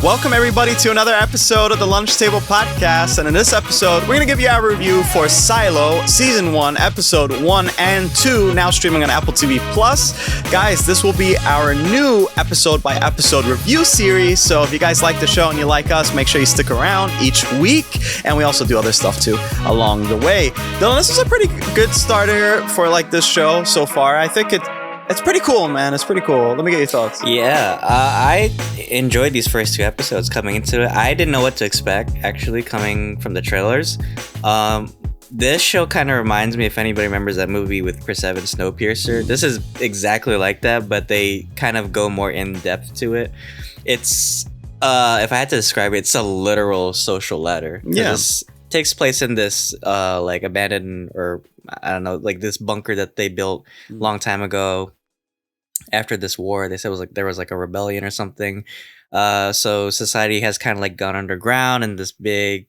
Welcome everybody to another episode of the Lunch Table Podcast, and in this episode, we're going to give you our review for Silo, Season 1, Episode 1 and 2, now streaming on Apple TV+. Guys, this will be our new episode-by-episode review series, so if you guys like the show and you like us, make sure you stick around each week, and we also do other stuff too along the way. Dylan, this is a pretty good starter for this show so far. I think it's pretty cool, man. It's pretty cool. Let me get your thoughts. Yeah, I enjoyed these first two episodes coming into it. I didn't know what to expect, actually, coming from the trailers. This show kind of reminds me, if anybody remembers that movie with Chris Evans, Snowpiercer. This is exactly like that, but they kind of go more in-depth to it. It's, if I had to describe it, it's a literal social ladder. Yeah. This takes place in this, abandoned, or I don't know, this bunker that they built a long time ago. After this war, they said there was a rebellion or something. So society has kind of gone underground in this big,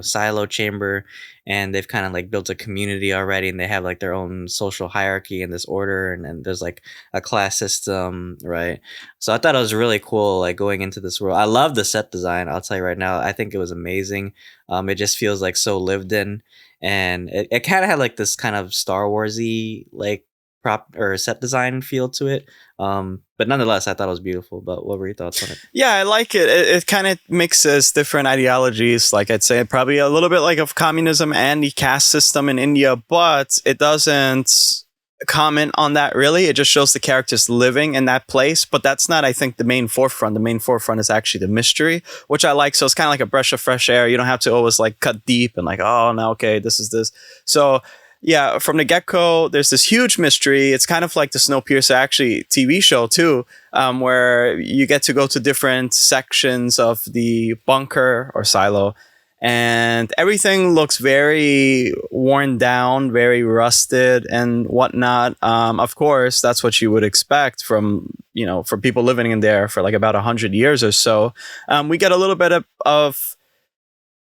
silo chamber, and they've kind of built a community already, and they have their own social hierarchy and this order, and there's a class system, right? So I thought it was really cool, going into this world. I love the set design. I'll tell you right now, I think it was amazing. It just feels so lived in, and it kind of had this kind of Star Warsy prop or set design feel to it, but nonetheless I thought it was beautiful. But what were your thoughts on it? Yeah, I like it. It kind of mixes different ideologies, I'd say probably a little bit of communism and the caste system in India, but it doesn't comment on that really. It just shows the characters living in that place, but that's not, I think, the main forefront. The main forefront is actually the mystery, which I like. So it's kind of a breath of fresh air. You don't have to always cut deep and oh, now okay, this is this. So yeah, from the get-go, there's this huge mystery. It's kind of like the Snowpiercer actually TV show too, where you get to go to different sections of the bunker or silo, and everything looks very worn down, very rusted and whatnot. Of course, that's what you would expect from for people living in there for about 100 years or so. We get a little bit of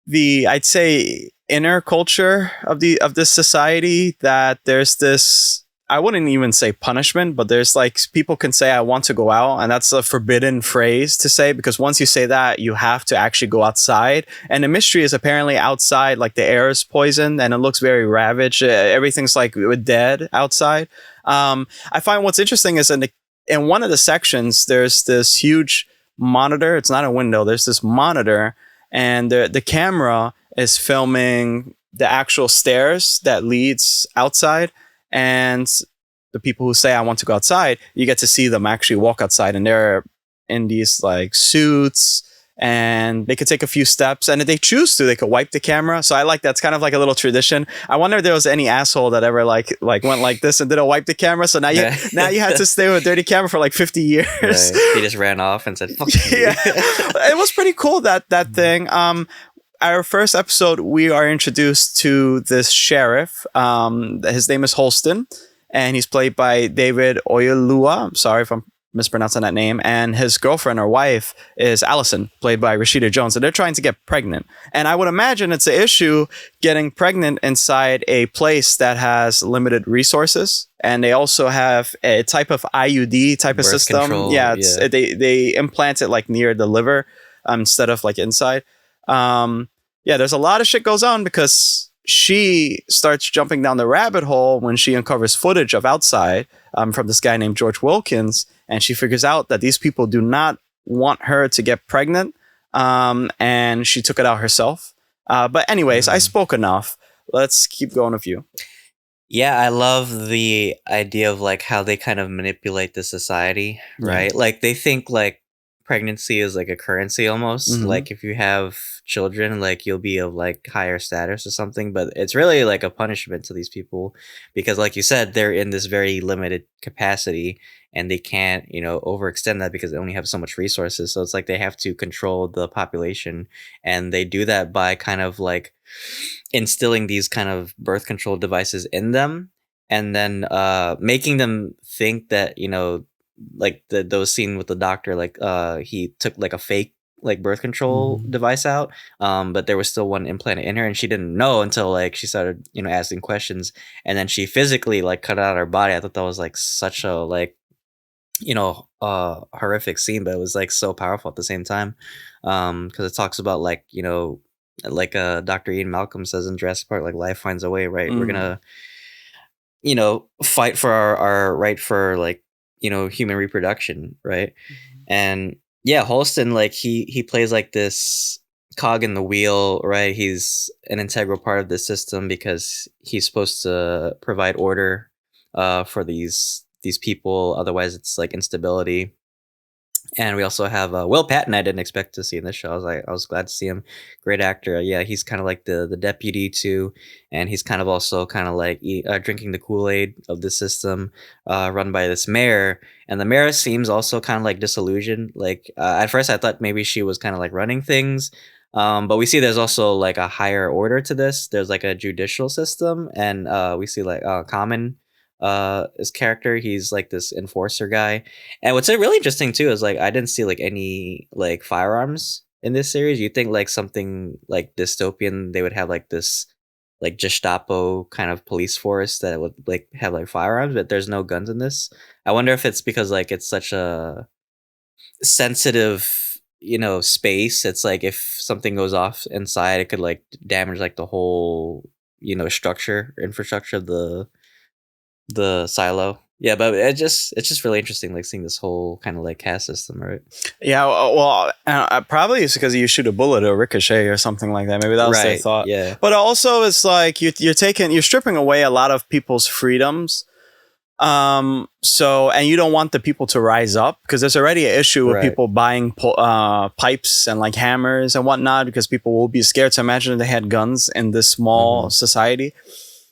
the, I'd say, inner culture of this society, that there's this, I wouldn't even say punishment, but there's people can say I want to go out, and that's a forbidden phrase to say, because once you say that, you have to actually go outside, and the mystery is apparently outside, the air is poisoned and it looks very ravaged. Everything's dead outside. I find what's interesting is in one of the sections there's this huge monitor. It's not a window, there's this monitor, and the camera is filming the actual stairs that leads outside, and the people who say I want to go outside, you get to see them actually walk outside, and they're in these suits, and they could take a few steps, and if they choose to, they could wipe the camera. So I like that's kind of a little tradition. I wonder if there was any asshole that ever went like this and didn't wipe the camera. So now you had to stay with a dirty camera for 50 years. Right. He just ran off and said, "Fuck you." Yeah, it was pretty cool that thing. Our first episode, we are introduced to this sheriff. His name is Holston, and he's played by David Oyelowo. I'm sorry if I'm mispronouncing that name. And his girlfriend or wife is Allison, played by Rashida Jones. And they're trying to get pregnant. And I would imagine it's an issue getting pregnant inside a place that has limited resources. And they also have a type of IUD type of Birth system. control, Yeah, they implant it near the liver instead of inside. Yeah, there's a lot of shit goes on, because she starts jumping down the rabbit hole when she uncovers footage of outside from this guy named George Wilkins, and she figures out that these people do not want her to get pregnant, and she took it out herself. But anyways, I spoke enough. Let's keep going with you. Yeah, I love the idea of how they kind of manipulate the society, right? They think pregnancy is a currency almost. Mhm. If you have children, you'll be of higher status or something, but it's really a punishment to these people, because like you said, they're in this very limited capacity, and they can't overextend that because they only have so much resources. So it's they have to control the population, and they do that by kind of instilling these kind of birth control devices in them, and then making them think that those scene with the doctor, he took a fake birth control device out, but there was still one implanted in her, and she didn't know until she started asking questions, and then she physically cut it out of her body. I thought that was such a horrific scene, but it was like so powerful at the same time. Because it talks about like, like Dr. Ian Malcolm says in Jurassic Park, like life finds a way, right? We're gonna, fight for our right for like, human reproduction, right? And yeah, Holston, like he plays like this cog in the wheel, right? He's an integral part of the system because he's supposed to provide order for these people. Otherwise, it's like instability. And we also have Will Patton. I didn't expect to see in this show. I was glad to see him. Great actor. Yeah, he's kind of like the deputy too, and he's kind of also kind of like drinking the Kool-Aid of the system run by this mayor. And the mayor seems also kind of like disillusioned. Like at first, I thought maybe she was kind of like running things. But we see there's also like a higher order to this. There's like a judicial system, and we see like Common his character. He's like this enforcer guy. And what's really interesting too is like I didn't see like any like firearms in this series. You think like something like dystopian, they would have like this like Gestapo kind of police force that would like have like firearms, but there's no guns in this. I wonder if it's because like it's such a sensitive space. It's like if something goes off inside, it could like damage like the whole infrastructure of the silo. Yeah, but it's just really interesting, like seeing this whole kind of like caste system, right? Yeah, well, probably it's because you shoot a bullet or ricochet or something like that. Maybe that was their thought. Yeah, but also it's like you're stripping away a lot of people's freedoms. So, and you don't want the people to rise up because there's already an issue with people buying pipes and like hammers and whatnot because people will be scared to imagine if they had guns in this small society.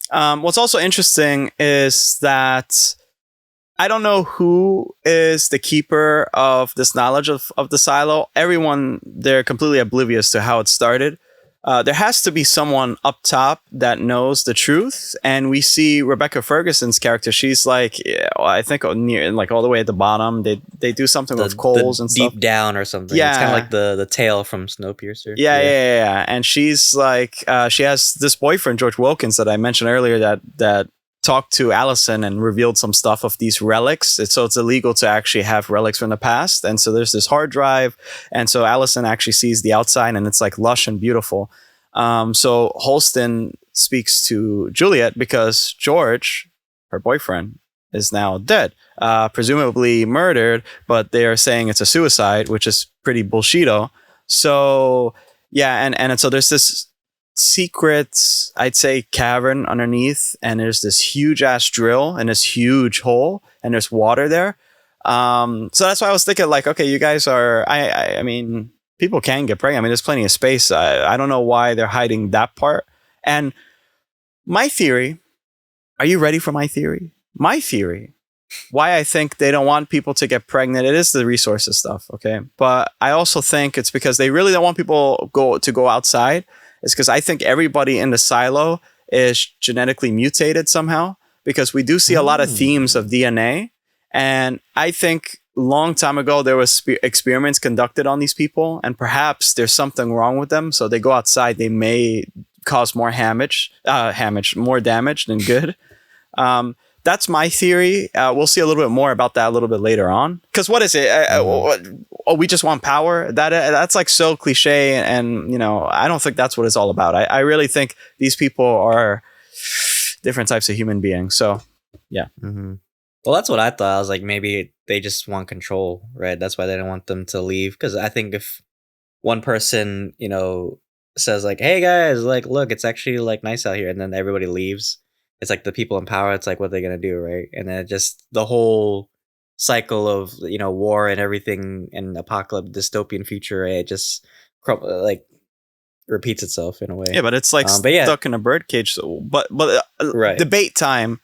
What's also interesting is that I don't know who is the keeper of this knowledge of the silo. Everyone, they're completely oblivious to how it started. There has to be someone up top that knows the truth. And we see Rebecca Ferguson's character. She's like, I think near, like all the way at the bottom. They do something with coals and stuff. Deep down or something. Yeah. It's kind of like the tail from Snowpiercer. Yeah. And she's like, she has this boyfriend, George Wilkins, that I mentioned earlier that talked to Allison and revealed some stuff of these relics. So it's illegal to actually have relics from the past. And so there's this hard drive. And so Allison actually sees the outside and it's like lush and beautiful. So Holston speaks to Juliette because George, her boyfriend, is now dead, presumably murdered, but they are saying it's a suicide, which is pretty bullshito. So yeah, and so there's this secret, I'd say, cavern underneath, and there's this huge ass drill and this huge hole, and there's water there. So that's why I was thinking, like, okay, you guys are, I mean, people can get pregnant. I mean, there's plenty of space. I don't know why they're hiding that part. And my theory, are you ready for my theory? My theory, why I think they don't want people to get pregnant, it is the resources stuff, okay? But I also think it's because they really don't want people to go outside. It's because I think everybody in the silo is genetically mutated somehow, because we do see a lot of themes of DNA. And I think long time ago, there was experiments conducted on these people, and perhaps there's something wrong with them. So they go outside, they may cause more more damage than good. That's my theory. We'll see a little bit more about that a little bit later on. Because what is it? We just want power? That's like so cliche, and I don't think that's what it's all about. I really think these people are different types of human beings. So, yeah. Mm-hmm. Well, that's what I thought. I was like, maybe they just want control, right? That's why they don't want them to leave. Because I think if one person, says like, "Hey guys, like, look, it's actually like nice out here," and then everybody leaves. It's like the people in power. It's like, what are they gonna do, right? And then just the whole cycle of war and everything and apocalypse, dystopian future, right? It just like repeats itself in a way. Yeah, but it's like stuck in a birdcage. So, but right. Debate time.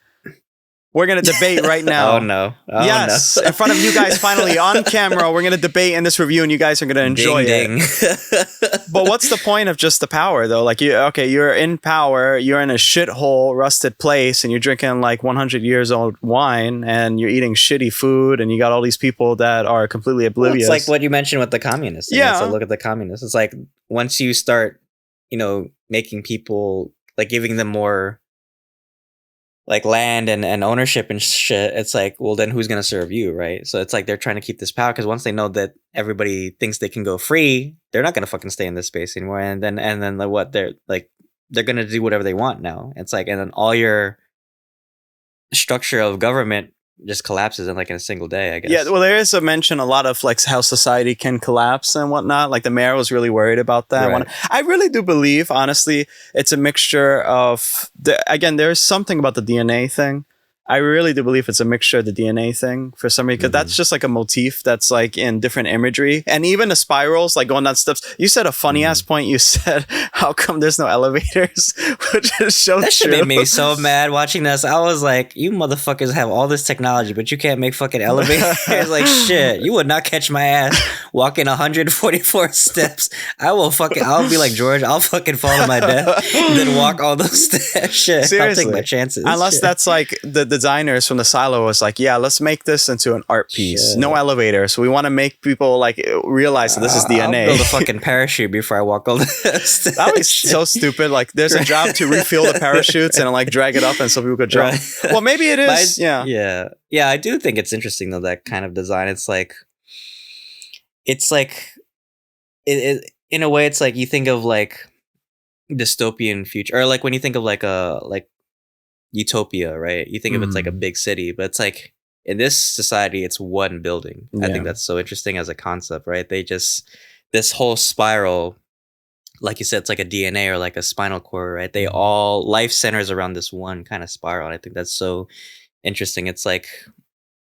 We're going to debate right now. Oh, no. Yes. In front of you guys, finally on camera, we're going to debate in this review, and you guys are going to enjoy it. But what's the point of just the power, though? Like, you're in power, you're in a shithole, rusted place, and you're drinking like 100 years old wine, and you're eating shitty food, and you got all these people that are completely oblivious. Well, it's like what you mentioned with the communists. Yeah. So look at the communists. It's like once you start, making people, like giving them more like land and ownership and shit, it's like, well, then who's gonna serve you, right? So it's like they're trying to keep this power because once they know that everybody thinks they can go free, they're not gonna fucking stay in this space anymore. And then like, what they're gonna do whatever they want now. It's like, and then all your structure of government just collapses in like in a single day, I guess. Yeah, well, there is a mention a lot of like how society can collapse and whatnot. Like the mayor was really worried about that. Right. I really do believe, honestly, it's a mixture of again, there's something about the DNA thing. I really do believe it's a mixture of the DNA thing for some reason, because that's just like a motif that's like in different imagery. And even the spirals, like going down steps. You said a funny ass point. You said, how come there's no elevators? Which is so That shit true. made me so mad watching this. I was like, you motherfuckers have all this technology, but you can't make fucking elevators. Like, shit, you would not catch my ass walking 144 steps. I'll be like, George, I'll fucking fall to my death and then walk all those steps. Shit, Seriously. I'll take my chances. Unless Shit. that's like the designers from the silo was like, yeah, let's make this into an art piece. Shit. No elevator. So we want to make people like realize that this is DNA. I'll build a fucking parachute before I walk all the steps. That was so stupid. Like there's a job to refill the parachutes and like drag it up and so people could jump. Right. Well, maybe it is. Yeah. Yeah. I do think it's interesting though, that kind of design. It's like it in a way, it's like you think of like dystopian future, or like when you think of like a utopia, right? You think of it's like a big city, but it's like in this society, it's one building. I think that's so interesting as a concept, right? This whole spiral, like you said, it's like a DNA or like a spinal cord, right? They all, life centers around this one kind of spiral. And I think that's so interesting. It's like,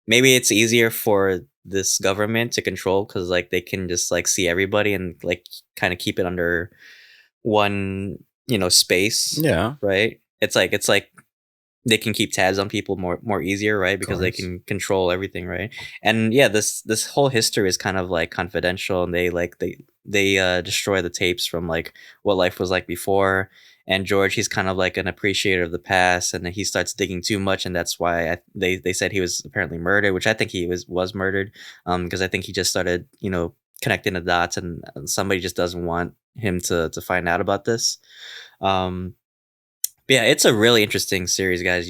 maybe it's easier for this government to control because like they can just like see everybody and like kind of keep it under one, space. Yeah. Right. It's like they can keep tabs on people more easier, right? Because they can control everything, right? And yeah, this whole history is kind of like confidential, and they destroy the tapes from like what life was like before. And George, he's kind of like an appreciator of the past, and he starts digging too much, and that's why they said he was apparently murdered, which I think he was murdered, because I think he just started connecting the dots, and somebody just doesn't want him to find out about this. But yeah, it's a really interesting series, guys.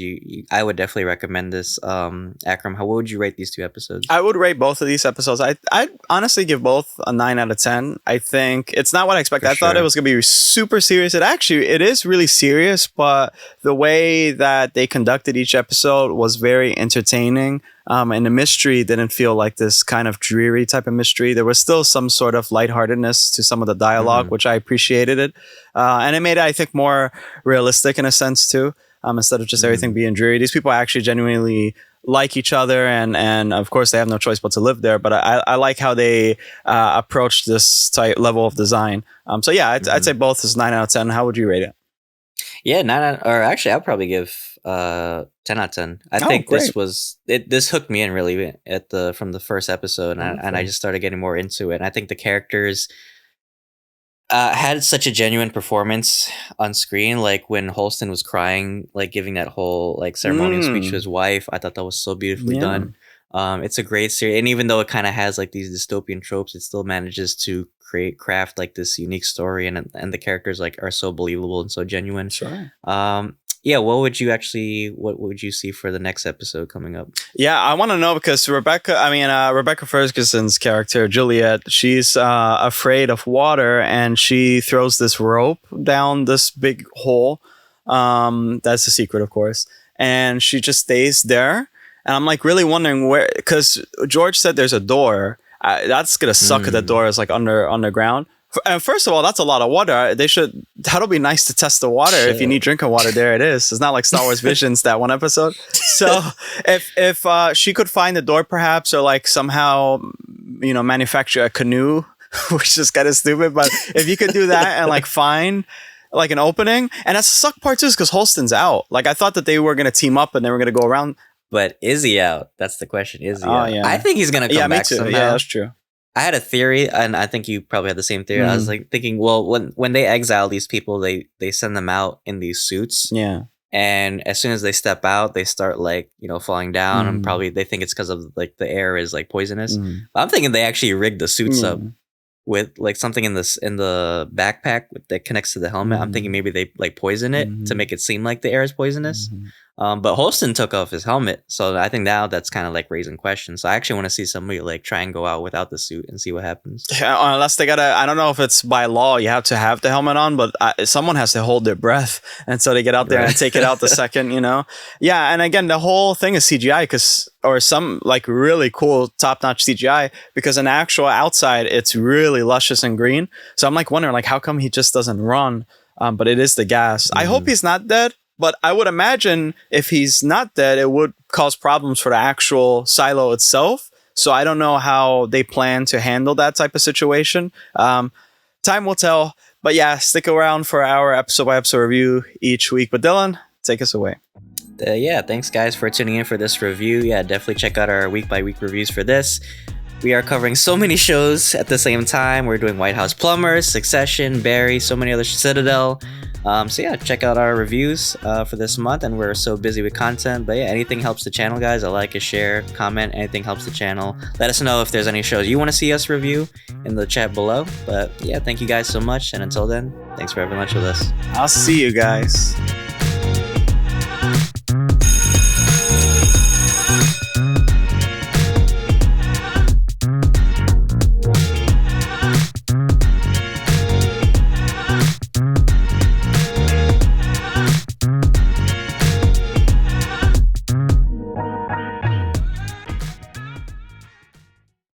I would definitely recommend this. Akram, what would you rate these two episodes? I would rate both of these episodes. I'd honestly give both a 9 out of 10. I think it's not what I expected. I thought it was going to be super serious. It is really serious, but the way that they conducted each episode was very entertaining. And the mystery didn't feel like this kind of dreary type of mystery. There was still some sort of lightheartedness to some of the dialogue, which I appreciated it. And it made it, I think, more realistic in a sense too, instead of just everything being dreary. These people actually genuinely like each other, and of course they have no choice but to live there. But I like how they approach this type level of design. So yeah, I'd say both is 9 out of 10. How would you rate it? Yeah, I'd probably give 10 out of 10. I think great. this hooked me in really from the first episode, and I just started getting more into it. And I think the characters had such a genuine performance on screen, like when Holston was crying, like giving that whole like ceremonial speech to his wife. I thought that was so beautifully done. It's a great series, and even though it kind of has like these dystopian tropes, it still manages to craft like this unique story, and the characters like are so believable and so genuine. Sure. Yeah, what would you see for the next episode coming up? Yeah, I want to know because Rebecca Ferguson's character, Juliette, she's afraid of water, and she throws this rope down this big hole. That's the secret, of course. And she just stays there. And I'm like really wondering where, because George said there's a door. That's going to suck if that door is like underground. And first of all, that's a lot of water. That'll be nice to test the water. If you need drinking water, there it is. It's not like Star Wars Visions, that one episode. So if she could find the door perhaps, or like somehow, manufacture a canoe, which is kind of stupid. But if you could do that and like find like an opening, and that's the suck part too, because Holston's out. Like I thought that they were going to team up and they were going to go around. But is he out? That's the question. Is he out? Yeah. I think he's going to come back somehow. Yeah, that's true. I had a theory, and I think you probably had the same theory. I was like thinking, well, when they exile these people, they send them out in these suits. Yeah. And as soon as they step out, they start like, falling down, and probably they think it's because of like the air is like poisonous. But I'm thinking they actually rigged the suits up with like something in the backpack that connects to the helmet. I'm thinking maybe they like poison it to make it seem like the air is poisonous. But Holston took off his helmet, so I think now that's kind of like raising questions. So I actually want to see somebody like try and go out without the suit and see what happens. Yeah, unless they gotta, I don't know if it's by law you have to have the helmet on, but someone has to hold their breath, and so they get out there and take it out the second, you know. Yeah, and again, the whole thing is CGI or some like really cool top-notch CGI, because in actual outside it's really luscious and green. So I'm like wondering like how come he just doesn't run? But it is the gas. I hope he's not dead. But I would imagine if he's not dead, it would cause problems for the actual silo itself. So I don't know how they plan to handle that type of situation. Time will tell. But yeah, stick around for our episode-by-episode review each week. But Dylan, take us away. Yeah, thanks guys for tuning in for this review. Yeah, definitely check out our week-by-week reviews for this. We are covering so many shows at the same time. We're doing White House Plumbers, Succession, Barry, so many others, Citadel. So yeah, check out our reviews for this month, and we're so busy with content. But yeah, anything helps the channel, guys. A like, a share, comment, anything helps the channel. Let us know if there's any shows you want to see us review in the chat below. But yeah, thank you guys so much, and until then, thanks for having lunch with us. I'll see you guys.